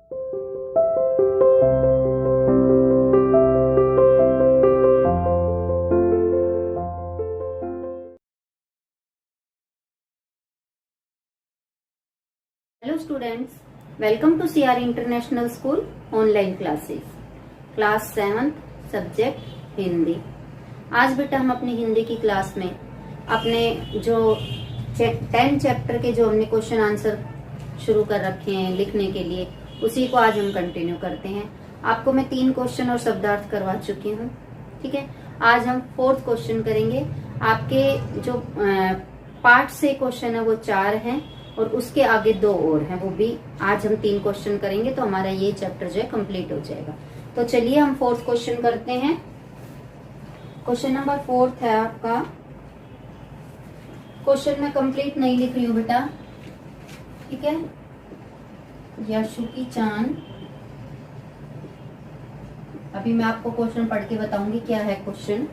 Hello students, welcome to CR international school online classes, class 7th subject Hindi. आज बेटा हम अपनी हिंदी की क्लास में अपने जो 10 चैप्टर के जो हमने क्वेश्चन आंसर शुरू कर रखे हैं लिखने के लिए, उसी को आज हम कंटिन्यू करते हैं। आपको मैं 3 क्वेश्चन और शब्दार्थ करवा चुकी हूँ, ठीक है। आज हम 4th क्वेश्चन करेंगे। आपके जो पार्ट से क्वेश्चन है वो 4 हैं और उसके आगे 2 और हैं, वो भी आज हम 3 क्वेश्चन करेंगे तो हमारा ये चैप्टर जो है कंप्लीट हो जाएगा। तो चलिए हम 4th क्वेश्चन करते हैं। क्वेश्चन नंबर 4 है आपका। क्वेश्चन मैं कंप्लीट नहीं लिख रही हूँ बेटा, ठीक है। याशुकी चांद, अभी मैं आपको क्वेश्चन पढ़ के बताऊंगी क्या है क्वेश्चन।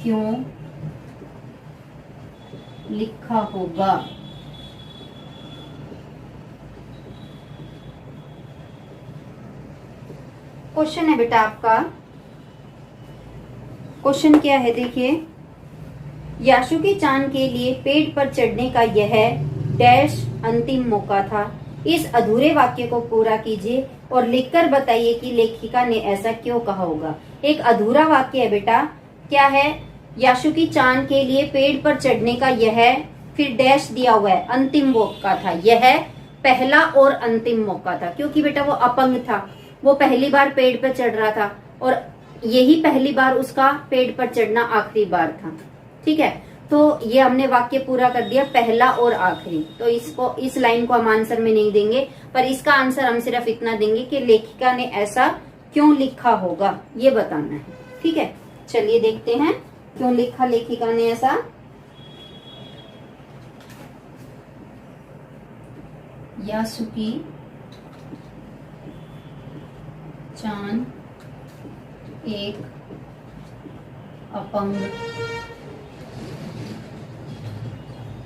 क्यों लिखा होगा? क्वेश्चन है बेटा आपका। क्वेश्चन क्या है देखिए। याशुकी चांद के लिए पेड़ पर चढ़ने का यह डैश अंतिम मौका था। इस अधूरे वाक्य को पूरा कीजिए और लिखकर बताइए कि लेखिका ने ऐसा क्यों कहा होगा। एक अधूरा वाक्य है बेटा, क्या है? याशुकी चांद के लिए पेड़ पर चढ़ने का यह, फिर डैश दिया हुआ है, अंतिम मौका था। यह पहला और अंतिम मौका था, क्योंकि बेटा वो अपंग था, वो पहली बार पेड़ पर चढ़ रहा था और यही पहली बार उसका पेड़ पर चढ़ना आखिरी बार था, ठीक है। तो ये हमने वाक्य पूरा कर दिया, पहला और आखिरी। तो इसको, इस लाइन को हम आंसर में नहीं देंगे, पर इसका आंसर हम सिर्फ इतना देंगे कि लेखिका ने ऐसा क्यों लिखा होगा, ये बताना है, ठीक है। चलिए देखते हैं क्यों लिखा लेखिका ने ऐसा। याशुकी चांद एक अपंग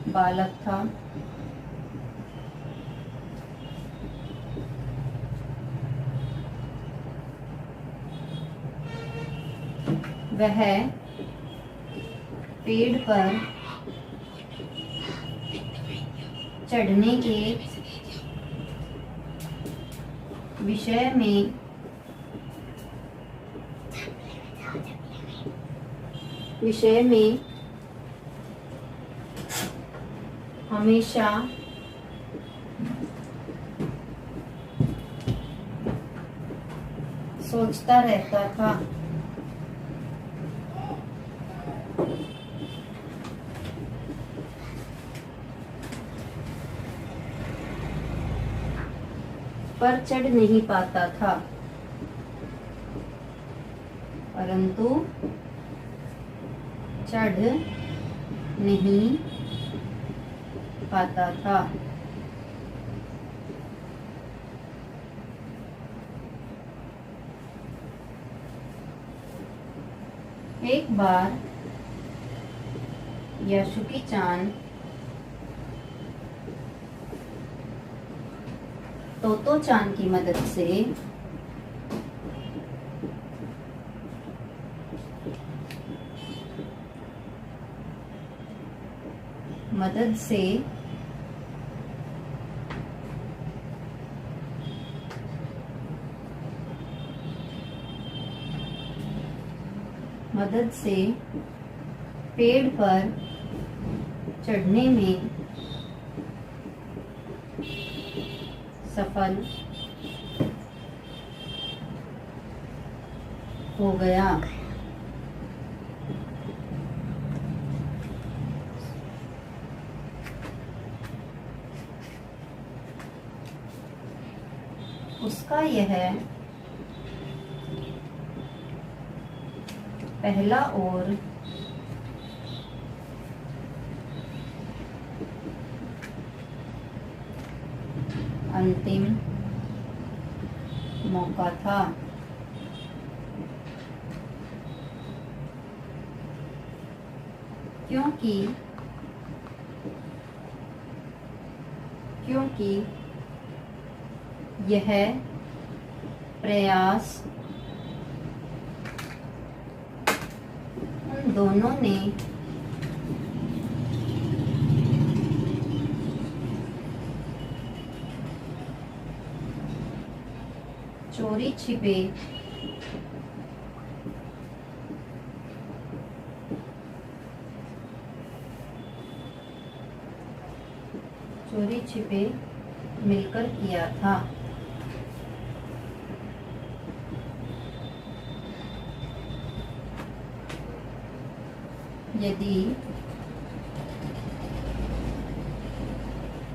बालक था। वह पेड़ पर चढ़ने के विषय में हमेशा सोचता रहता था। पर चढ़ नहीं पाता था, परंतु चढ़ नहीं पाता था। एक बार याशुकी चांद तोतो चांद की मदद से पेड़ पर चढ़ने में सफल हो गया। उसका यह पहला और अंतिम मौका था। क्योंकि क्योंकि यह प्रयास उन दोनों ने चोरी छिपे मिलकर किया था। यदि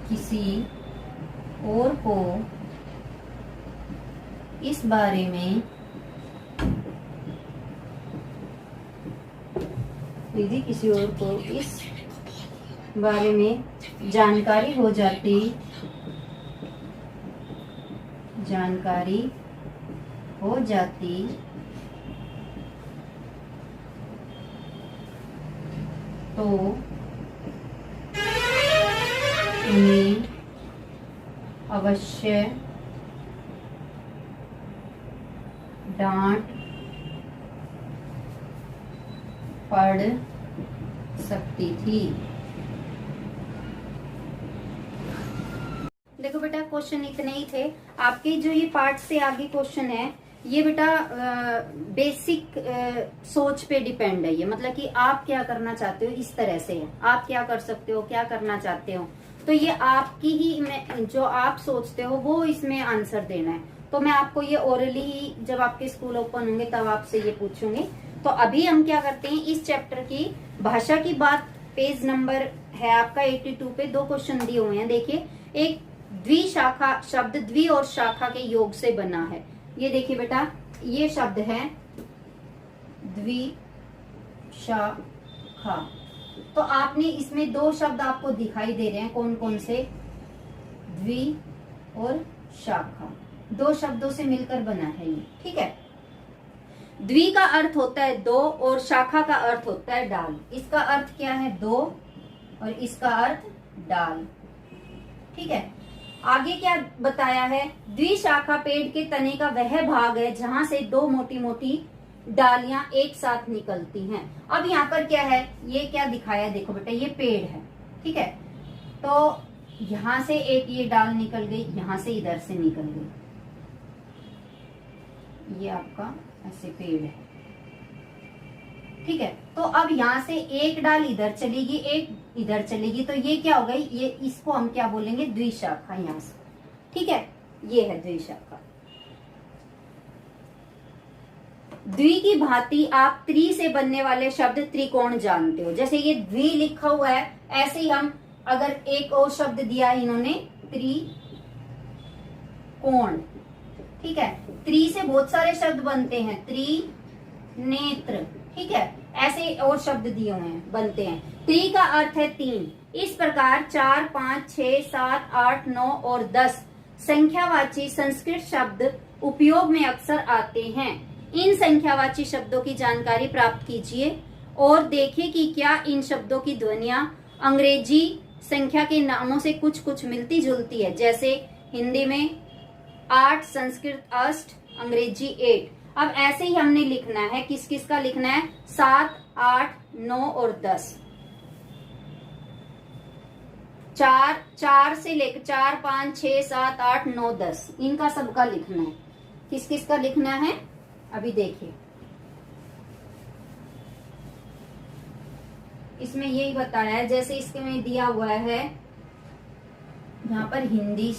किसी और को इस बारे में जानकारी हो जाती तो उन्हें अवश्य डांट पड़ सकती थी। देखो बेटा, क्वेश्चन इतने ही थे आपके। जो ये पार्ट से आगे क्वेश्चन है ये बेटा बेसिक सोच पे डिपेंड है। ये मतलब कि आप क्या करना चाहते हो, इस तरह से है। आप क्या कर सकते हो, क्या करना चाहते हो, तो ये आपकी ही जो आप सोचते हो वो इसमें आंसर देना है। तो मैं आपको ये ओरली ही जब आपके स्कूल ओपन होंगे तब आपसे ये पूछूंगी। तो अभी हम क्या करते हैं, इस चैप्टर की भाषा की बात, पेज नंबर है आपका 82 पे 2 क्वेश्चन दिए हुए हैं। देखिए, एक द्विशाखा शब्द द्वि और शाखा के योग से बना है। ये देखिए बेटा, ये शब्द है द्विशाखा। तो आपने इसमें 2 शब्द आपको दिखाई दे रहे हैं, कौन कौन से, द्वि और शाखा। 2 शब्दों से मिलकर बना है ये, ठीक है। द्वि का अर्थ होता है 2 और शाखा का अर्थ होता है डाल। इसका अर्थ क्या है, 2, और इसका अर्थ डाल, ठीक है। आगे क्या बताया है, द्विशाखा पेड़ के तने का वह भाग है जहां से 2 मोटी मोटी डालियां एक साथ निकलती हैं। अब यहाँ पर क्या है, ये क्या दिखाया है, देखो बेटा, ये पेड़ है, ठीक है। तो यहां से एक ये डाल निकल गई, यहां से इधर से निकल गई, ये आपका ऐसे पेड़ है, ठीक है। तो अब यहाँ से एक डाल इधर चलेगी, एक इधर चलेगी, तो ये क्या हो गई, ये इसको हम क्या बोलेंगे, द्विशाखा, यहाँ से, ठीक है। ये है द्विशाखा। द्वि की भांति आप त्रि से बनने वाले शब्द त्रिकोण जानते हो। जैसे ये द्वि लिखा हुआ है, ऐसे ही हम अगर एक और शब्द दिया है इन्होंने, त्रिकोण, ठीक है। त्रि से बहुत सारे शब्द बनते हैं, त्रिनेत्र, ठीक है। ऐसे और शब्द दिए हुए हैं, बनते हैं। त्रि का अर्थ है 3। इस प्रकार 4, 5, 6, 7, 8, 9 और 10 संख्यावाची संस्कृत शब्द उपयोग में अक्सर आते हैं। इन संख्यावाची शब्दों की जानकारी प्राप्त कीजिए और देखिए कि क्या इन शब्दों की ध्वनियां अंग्रेजी संख्या के नामों से कुछ कुछ मिलती जुलती है। जैसे हिंदी में 8, संस्कृत अष्ट, अंग्रेजी 8। अब ऐसे ही हमने लिखना है, किस किस का लिखना है, 7, 8, 9 और 10। 4 से लेकर 4, 5, 6, 7, 8, 9, 10 इनका सबका लिखना है। किस किस का लिखना है, अभी देखिए, इसमें यही बताया है। जैसे इसके में दिया हुआ है यहाँ पर हिंदी,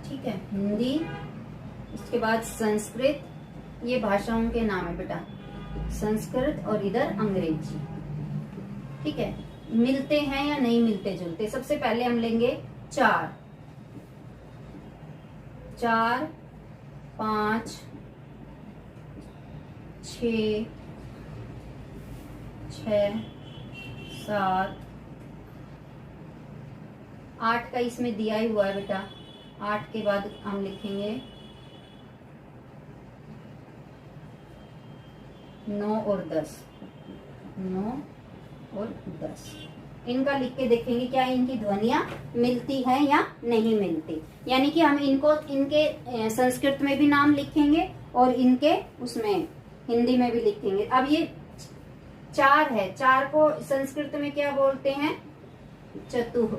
ठीक है, हिंदी, इसके बाद संस्कृत, ये भाषाओं के नाम है बेटा, संस्कृत, और इधर अंग्रेजी, ठीक है। मिलते हैं या नहीं मिलते जुलते, सबसे पहले हम लेंगे 4, 5, 6, 7, 8 का इसमें दिया ही हुआ है बेटा। 8 के बाद हम लिखेंगे 9 और 10, 9 और 10, इनका लिख के देखेंगे क्या इनकी ध्वनियां मिलती है या नहीं मिलती। यानी कि हम इनको इनके संस्कृत में भी नाम लिखेंगे और इनके उसमें हिंदी में भी लिखेंगे। अब ये 4 है, 4 को संस्कृत में क्या बोलते हैं? चतुः।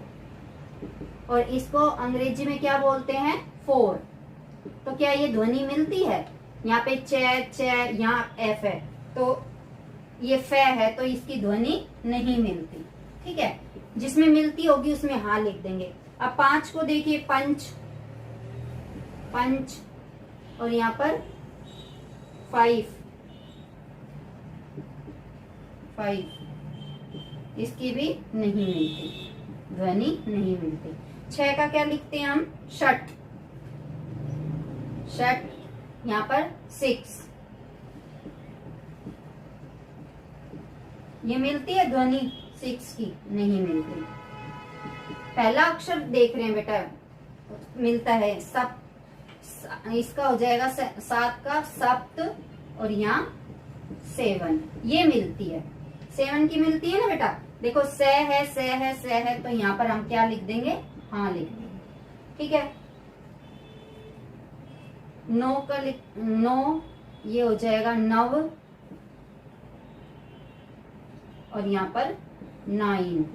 और इसको अंग्रेजी में क्या बोलते हैं? 4। तो क्या ये ध्वनि मिलती है? यहाँ पे च, यहाँ एफ है, तो ये फे है, तो इसकी ध्वनि नहीं मिलती। ठीक है, जिसमें मिलती होगी उसमें हाँ लिख देंगे। अब 5 को देखिए, पंच, और यहाँ पर 5, इसकी भी नहीं मिलती, ध्वनि नहीं मिलती। 6 का क्या लिखते हैं हम? षट, यहाँ पर 6, ये मिलती है ध्वनि 6 की? नहीं मिलती। पहला अक्षर देख रहे हैं बेटा, मिलता है सप, इसका हो जाएगा 7 का सप्त, और यहाँ 7, ये मिलती है। 7 की मिलती है ना बेटा। देखो स है, तो यहाँ पर हम क्या लिख देंगे? हाँ लिख देंगे। ठीक है, 9 का नो, ये हो जाएगा 9, और यहाँ पर 9,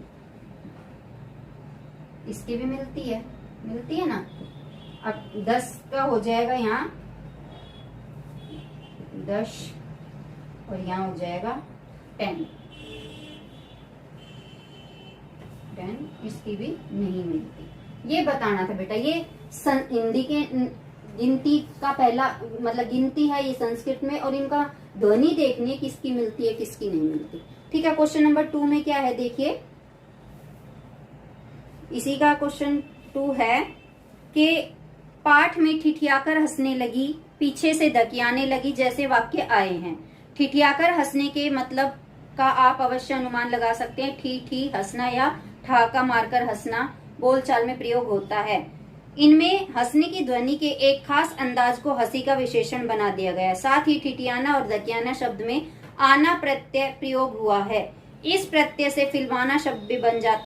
इसकी भी मिलती है ना। अब 10 का हो जाएगा यहाँ 10, और यहाँ हो जाएगा 10, इसकी भी नहीं मिलती। ये बताना था बेटा। ये हिंदी के गिनती का पहला मतलब गिनती है ये संस्कृत में, और इनका ध्वनि देखनी है किसकी मिलती है किसकी नहीं मिलती। ठीक है, क्वेश्चन नंबर 2 में क्या है देखिए, इसी का क्वेश्चन 2 है कि पाठ में ठिठियाकर हंसने लगी, पीछे से धकियाने लगी जैसे वाक्य आए हैं। ठिठियाकर हंसने के मतलब का आप अवश्य अनुमान लगा सकते हैं। ठी हंसना या ठहाका मारकर हंसना बोलचाल में प्रयोग होता है। इनमें हंसने की ध्वनि के एक खास अंदाज को हंसी का विशेषण बना दिया गया है। साथ ही ठिठियाना और धकियाना शब्द में आना प्रत्यय प्रयोग हुआ है। इस प्रत्यय से फिल्माना शब्द भी बन जाता